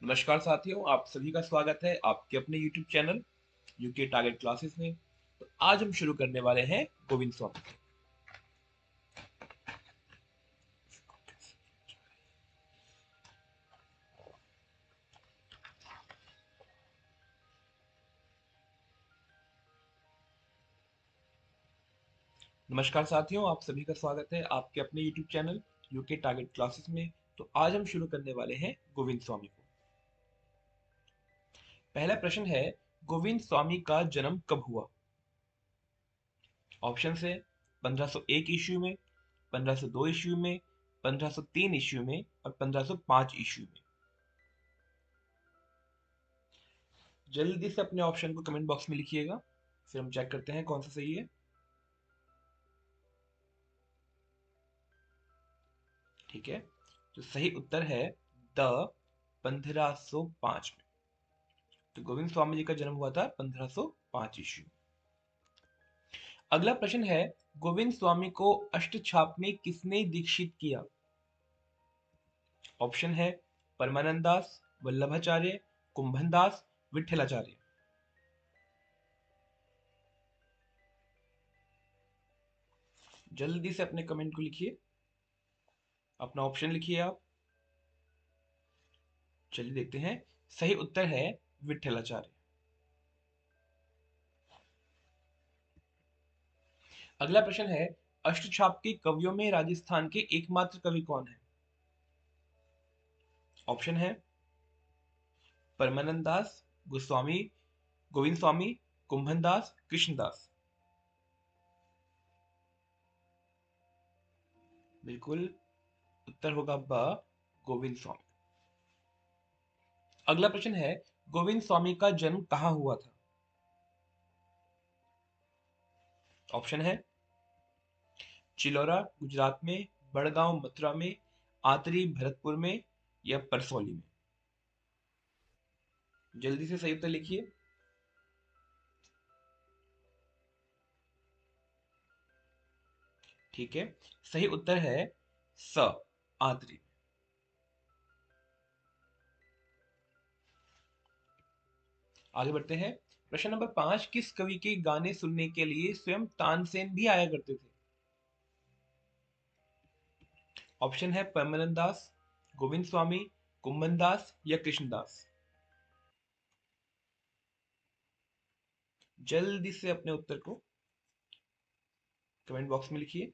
नमस्कार साथियों, आप सभी का स्वागत है आपके अपने YouTube channel UK target classes में। तो आज हम शुरू करने वाले हैं गोविंद स्वामी। नमस्कार साथियों, आप सभी का स्वागत है आपके अपने YouTube channel UK target classes में। तो आज हम शुरू करने वाले हैं गोविंद स्वामी को। पहला प्रश्न है, गोविंद स्वामी का जन्म कब हुआ? ऑप्शन है 1501 ईस्वी में, 1502 ईस्वी में, 1503 ईस्वी में और 1505 ईस्वी में। जल्दी से अपने ऑप्शन को कमेंट बॉक्स में लिखिएगा, फिर हम चेक करते हैं कौन सा सही है। ठीक है, तो सही उत्तर है द 1505 में। तो गोविंद स्वामी जी का जन्म हुआ था 1505 ईस्वी में। अगला प्रश्न है, गोविंद स्वामी को अष्टछाप में किसने दीक्षित किया? ऑप्शन है परमानंद दास, वल्लभाचार्य, कुंभन दास, विठलाचार्य। जल्दी से अपने कमेंट को लिखिए, अपना ऑप्शन लिखिए आप। चलिए देखते हैं, सही उत्तर है विठलाचार्य। अगला प्रश्न है, अष्टछाप के कवियों में राजस्थान के एकमात्र कवि कौन है? ऑप्शन है परमानंद दास, गोस्वामी, गोविंद स्वामी, कुंभन दास, कृष्णदास। बिल्कुल, उत्तर होगा ब गोविंद स्वामी। अगला प्रश्न है, गोविंद स्वामी का जन्म कहाँ हुआ था? ऑप्शन है चिलौरा गुजरात में, बड़गांव मथुरा में, आतरी भरतपुर में या परसौली में। जल्दी से सही उत्तर लिखिए। ठीक है, सही उत्तर है स आतरी। आगे बढ़ते हैं। प्रश्न नंबर 5, किस कवि के गाने सुनने के लिए स्वयं तानसेन भी आया करते थे? ऑप्शन है परमानंद दास, गोविंद स्वामी, कुंभन दास या कृष्णदास। जल्दी से अपने उत्तर को कमेंट बॉक्स में लिखिए।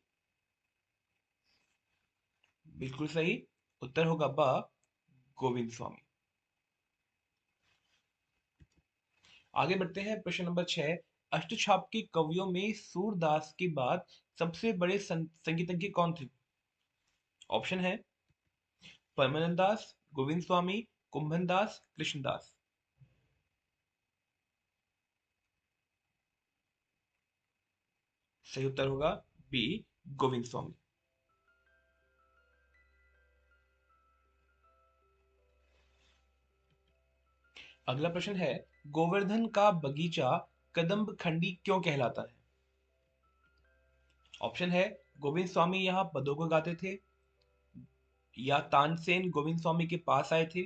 बिल्कुल सही, उत्तर होगा ब गोविंद स्वामी। आगे बढ़ते हैं। प्रश्न नंबर 6, अष्टछाप के कवियों में सूरदास के बाद सबसे बड़े संगीतज्ञ कौन थे? ऑप्शन है परमानंद दास, गोविंद स्वामी, कुंभन दास, कृष्णदास। सही उत्तर होगा बी गोविंद स्वामी। अगला प्रश्न है, गोवर्धन का बगीचा कदम्ब खंडी क्यों कहलाता है? ऑप्शन है गोविंद स्वामी यहाँ पदों को गाते थे, या तानसेन गोविंद स्वामी के पास आए थे,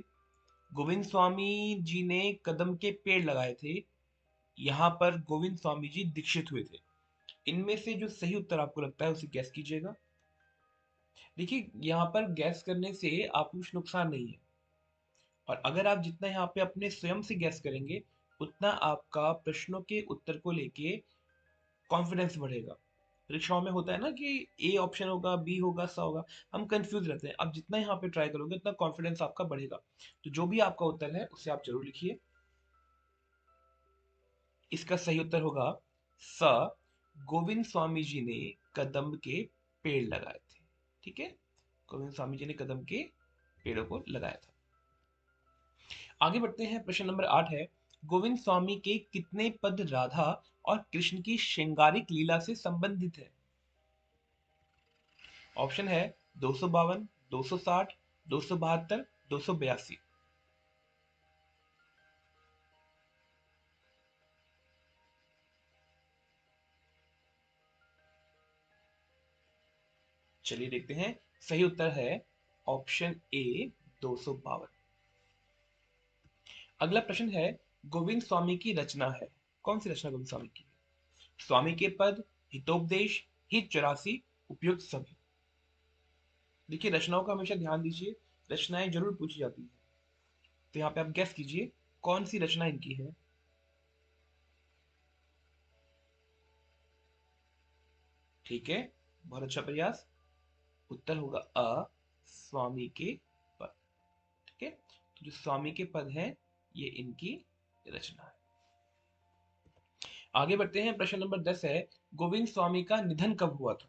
गोविंद स्वामी जी ने कदम के पेड़ लगाए थे, यहाँ पर गोविंद स्वामी जी दीक्षित हुए थे। इनमें से जो सही उत्तर आपको लगता है उसे गैस कीजिएगा। देखिए, यहाँ पर गैस करने से आपको कुछ नुकसान नहीं है, और अगर आप जितना यहाँ पे अपने स्वयं से गैस करेंगे, उतना आपका प्रश्नों के उत्तर को लेके कॉन्फिडेंस बढ़ेगा। परीक्षाओं में होता है ना कि ए ऑप्शन होगा, बी होगा, सा होगा, हम कंफ्यूज रहते हैं। आप जितना यहाँ पे ट्राई करोगे उतना कॉन्फिडेंस आपका बढ़ेगा। तो जो भी आपका उत्तर है उसे आप जरूर लिखिए। इसका सही उत्तर होगा स गोविंद स्वामी जी ने कदम के पेड़ लगाए थे। ठीक है, गोविंद स्वामी जी ने कदम के पेड़ों को लगाया था। आगे बढ़ते हैं। प्रश्न नंबर 8 है, गोविंद स्वामी के कितने पद राधा और कृष्ण की श्रृंगारिक लीला से संबंधित है? ऑप्शन है 252, 260, 272, 282। चलिए देखते हैं, सही उत्तर है ऑप्शन ए 252। अगला प्रश्न है, गोविंद स्वामी की रचना है। कौन सी रचना गोविंद स्वामी की है? स्वामी के पद, हितोपदेश, हित 84, उपयुक्त सभी। देखिए रचनाओं का हमेशा ध्यान दीजिए, रचनाएं जरूर पूछी जाती है। तो यहाँ पे आप गेस कीजिए कौन सी रचना इनकी है। ठीक है, बहुत अच्छा प्रयास। उत्तर होगा अ, स्वामी के पद। ठीक है, तो जो स्वामी के पद हैं ये इनकी रचना है। आगे बढ़ते हैं, प्रश्न नंबर 10 है, गोविंद स्वामी का निधन कब हुआ था?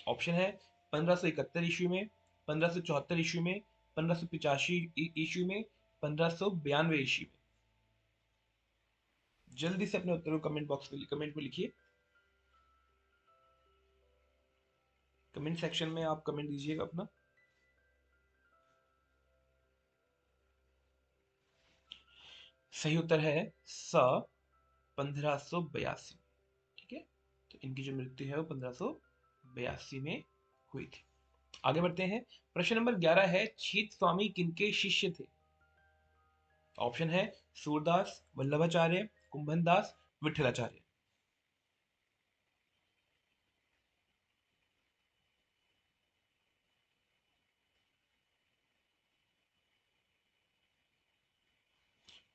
ऑप्शन है 1571 ईस्वी में, 1574 ईस्वी में, 1585 ईस्वी में, 1592 ईस्वी में। जल्दी से अपने उत्तर को कमेंट बॉक्स में, कमेंट में लिखिए। कमेंट सेक्शन में आप कमेंट दीजिएगा अपना। सही उत्तर है स, 1582। ठीक है, तो इनकी जो मृत्यु है वो 1582 में हुई थी। आगे बढ़ते हैं, प्रश्न नंबर 11 है, छीत स्वामी किनके शिष्य थे? ऑप्शन है सूरदास, वल्लभाचार्य, कुंभनदास, विठलाचार्य।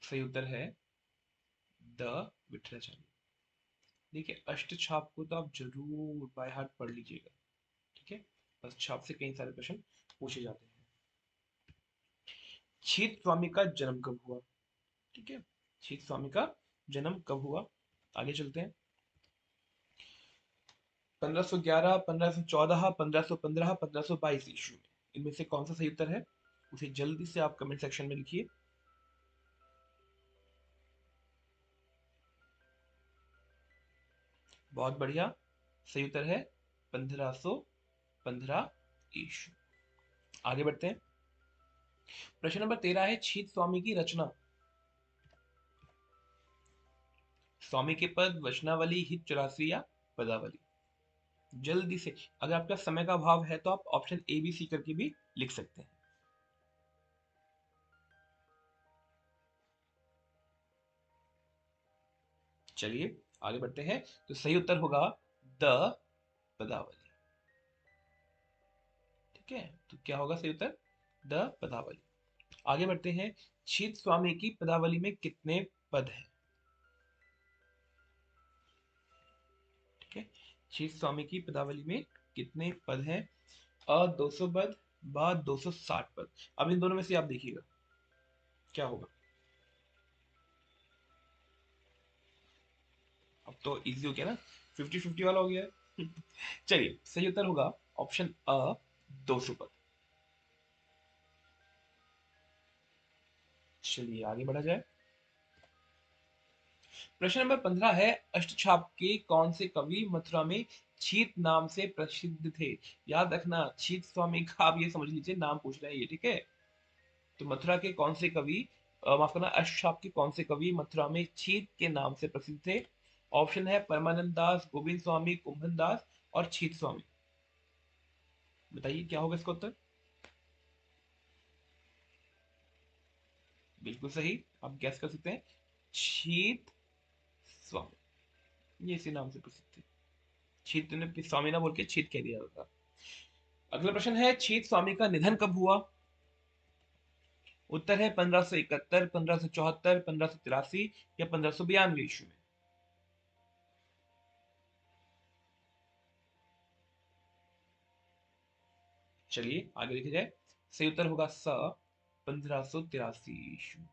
सही उत्तर है द विठलाचार्य। देखिए अष्टछाप को तो आप जरूर बाय हार्ट पढ़ लीजिएगा। ठीक है, अष्टछाप से कई सारे प्रश्न पूछे जाते हैं। छीत स्वामी का जन्म कब हुआ? ठीक है, छीत स्वामी का जन्म कब हुआ? आगे चलते हैं। 1511, 1514, 1515, 1522 ईस्वी में इनमें से कौन सा सही उत्तर है? उसे जल्दी से आप कमेंट सेक्शन में लिखिए। बहुत बढ़िया, सही उत्तर है 1515 ईस्वी। आगे बढ़ते हैं, प्रश्न नंबर 13 है, छीत स्वामी की रचना। स्वामी के पद, वचनावली, हित 84 या पदावली। जल्दी से, अगर आपका समय का अभाव है तो आप ऑप्शन ए बी सी करके भी लिख सकते हैं। चलिए आगे बढ़ते हैं, तो सही उत्तर होगा द पदावली। ठीक है, तो क्या होगा सही उत्तर? द पदावली। आगे बढ़ते हैं, छीत स्वामी की पदावली में कितने पद हैं? ठीक है, छीत स्वामी की पदावली में कितने पद हैं? अ 200 पद, ब 260 पद। अब इन दोनों में से आप देखिएगा क्या होगा। अब तो इजी हो गया ना, 50-50 वाला हो गया है। चलिए सही उत्तर होगा ऑप्शन अ, 200 पद। चलिए आगे बढ़ा जाए, प्रश्न नंबर 15 है, अष्टछाप के कौन से कवि मथुरा में छीत नाम से प्रसिद्ध थे? याद रखना, छीत स्वामी का आप ये समझ लीजिए नाम पूछ रहे हैं ये। ठीक है, तो मथुरा के कौन से कवि, माफ करना, अष्टछाप के कौन से कवि मथुरा में छीत के नाम से प्रसिद्ध थे? ऑप्शन है परमानंद दास, गोविंद स्वामी, कुंभन दास और छीत स्वामी। बताइए क्या होगा इसका उत्तर? बिल्कुल सही, आप गैस कर सकते हैं, छीत स्वामी, ये इसी नाम से प्रसिद्ध थे। छीत ने स्वामी ना बोल के छीत कह दिया था। अगला प्रश्न है, छीत स्वामी का निधन कब हुआ? उत्तर है 1571, 1574, 1583 या 1592 ईस्वी में। चलिए आगे लिखा जाए, सही उत्तर होगा स, 1583 ईस्वी में।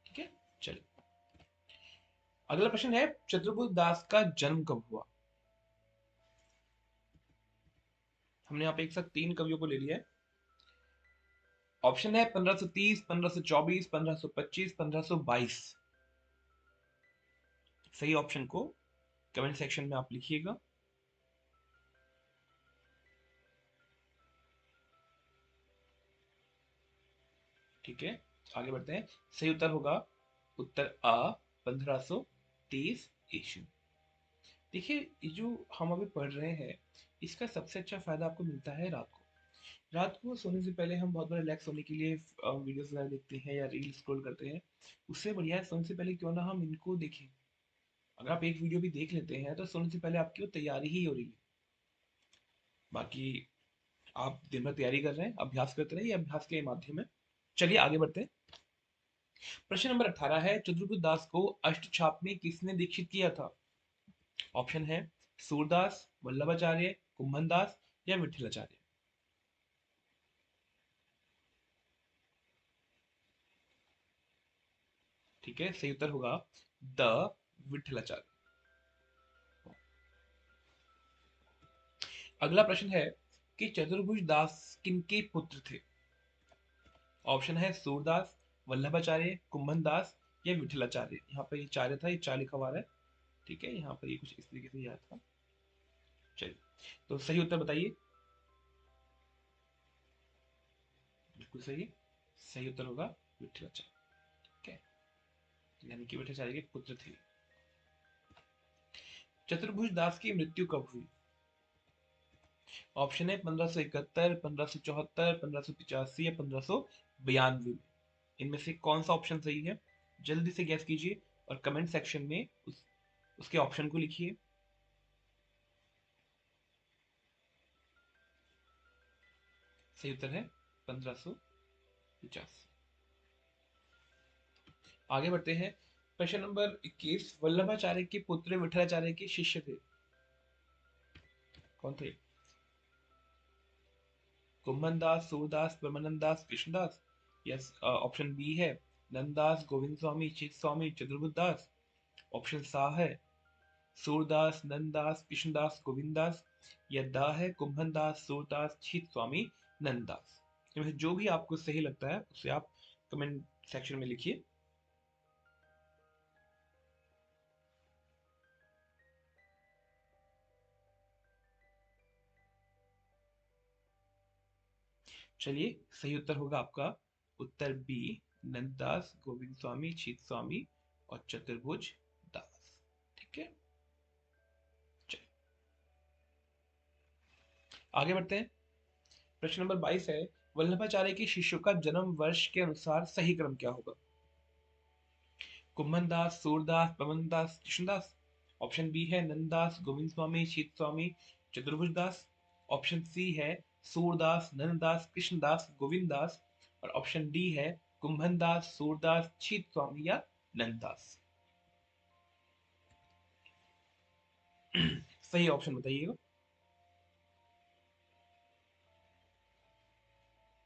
ठीक है, चलिए अगला प्रश्न है, चंद्रगुप्त दास का जन्म कब हुआ? हमने यहाँ पे एक साथ तीन कवियों को ले लिया है। ऑप्शन है 1530, 1524, 1525, 1522। सही ऑप्शन को कमेंट सेक्शन में आप लिखिएगा। ठीक है, आगे बढ़ते हैं, सही उत्तर होगा उत्तर आ, 1530 ईस्वी। देखिए ये जो हम अभी पढ़ रहे हैं, इसका सबसे अच्छा फायदा आपको मिलता है रात को। रात को सोने से पहले हम बहुत बार रिलैक्स होने के लिए वीडियोस वगैरह देखते हैं या रील स्क्रॉल करते हैं। उससे बढ़िया है सोने से पहले क्यों ना हम इनको देखें। अगर आप एक वीडियो भी देख लेते हैं तो सोने से पहले आपकी वो तैयारी ही हो रही है। बाकी आप दिन भर तैयारी कर रहे हैं, अभ्यास करते रहिए, अभ्यास के माध्यम है। चलिए आगे बढ़ते हैं। प्रश्न नंबर 18 है, चंद्रगुप्त दास को अष्टछाप में किसने दीक्षित किया था? ऑप्शन है सूरदास, वल्लभाचार्य, कुंभनदास या विठलाचार्य। ठीक है, सही उत्तर होगा द विठलाचार्य। अगला प्रश्न है कि चतुर्भुज दास किनके पुत्र थे? ऑप्शन है सूरदास, वल्लभाचार्य, कुंभनदास या विठलाचार्य। यहाँ पर ये चार्य था, ये चार लिखा हुआ है। ठीक है, यहाँ पर ये कुछ इस तरीके से याद था। चलिए, तो सही उत्तर बताइए। बिल्कुल सही। सही उत्तर होगा विठलाचार्य। ठीक है, यानी कि विठलाचार्य के पुत्र थे। चतुर्भुज दास की मृत्यु कब हुई? ऑप्शन है 1571, 1574, 1585 या 1592 में। इनमें से कौन सा ऑप्शन सही है? जल्दी से गैस कीजिए और कमेंट सेक्शन में उसके ऑप्शन को लिखिए। सही उत्तर है 1550। आगे बढ़ते हैं। प्रश्न नंबर 21, वल्लभाचार्य के पुत्र विठलाचार्य के शिष्य थे, कौन थे? Kumbhandas, Surdas, Brahmanandadas, Krishnadas. Yes, option b है नंददास, गोविंद स्वामी, चित स्वामी, चतुर्बुद्ध दास। ऑप्शन सा है सूरदास, नंददास, कृष्णदास, गोविंददास। या दा है कुंभनदास, सूरदास, चित स्वामी, नंददास। इनमें से जो भी आपको सही लगता है उसे आप कमेंट सेक्शन में लिखिए। चलिए, सही उत्तर होगा आपका उत्तर बी, नंददास, गोविंद स्वामी, चित स्वामी और चतुर्भुज दास। ठीक है, चलिए आगे बढ़ते हैं। प्रश्न नंबर 22 है, वल्लभाचार्य के शिष्यों का जन्म वर्ष के अनुसार सही क्रम क्या होगा? कुंभनदास, सूरदास, पवनदास, कृष्णदास। ऑप्शन बी है नंददास, गोविंद स्वामी, शीत स्वामी, चतुर्भुज दास। ऑप्शन सी है सूरदास, नंददास, कृष्णदास, गोविंद दास। और ऑप्शन डी है कुंभनदास, सूरदास, शीत स्वामी या नंददास। सही ऑप्शन बताइएगा।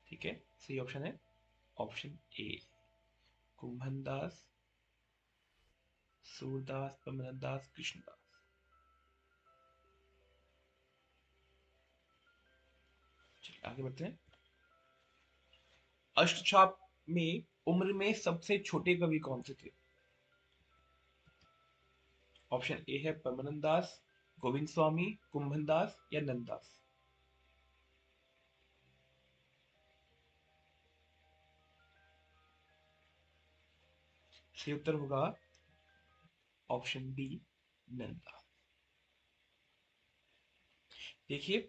ठीक है, सही ऑप्शन है ऑप्शन ए, कुंभनदास, सूरदास, पवनदास, कृष्णदास। चलिए आगे बढ़ते हैं। अष्टछाप में उम्र में सबसे छोटे कवि कौन से थे? ऑप्शन ए है परमानंद दास, गोविंद स्वामी, कुंभन दास या नंददास। सही उत्तर होगा ऑप्शन डी, नंददास। देखिए,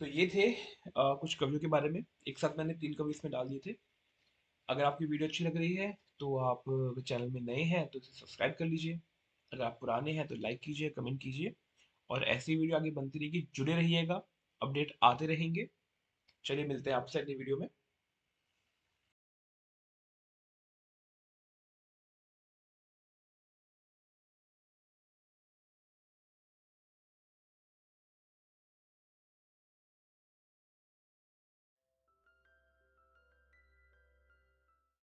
तो ये थे कुछ कवियों के बारे में। एक साथ मैंने 3 कवि इसमें डाल दिए थे। अगर आपकी वीडियो अच्छी लग रही है तो आप चैनल में नए हैं तो इसे सब्सक्राइब कर लीजिए। अगर आप पुराने हैं तो लाइक कीजिए, कमेंट कीजिए। और ऐसी वीडियो आगे बनती रहेगी, जुड़े रहिएगा, अपडेट आते रहेंगे। चलिए मिलते हैं आपसे अगली वीडियो में।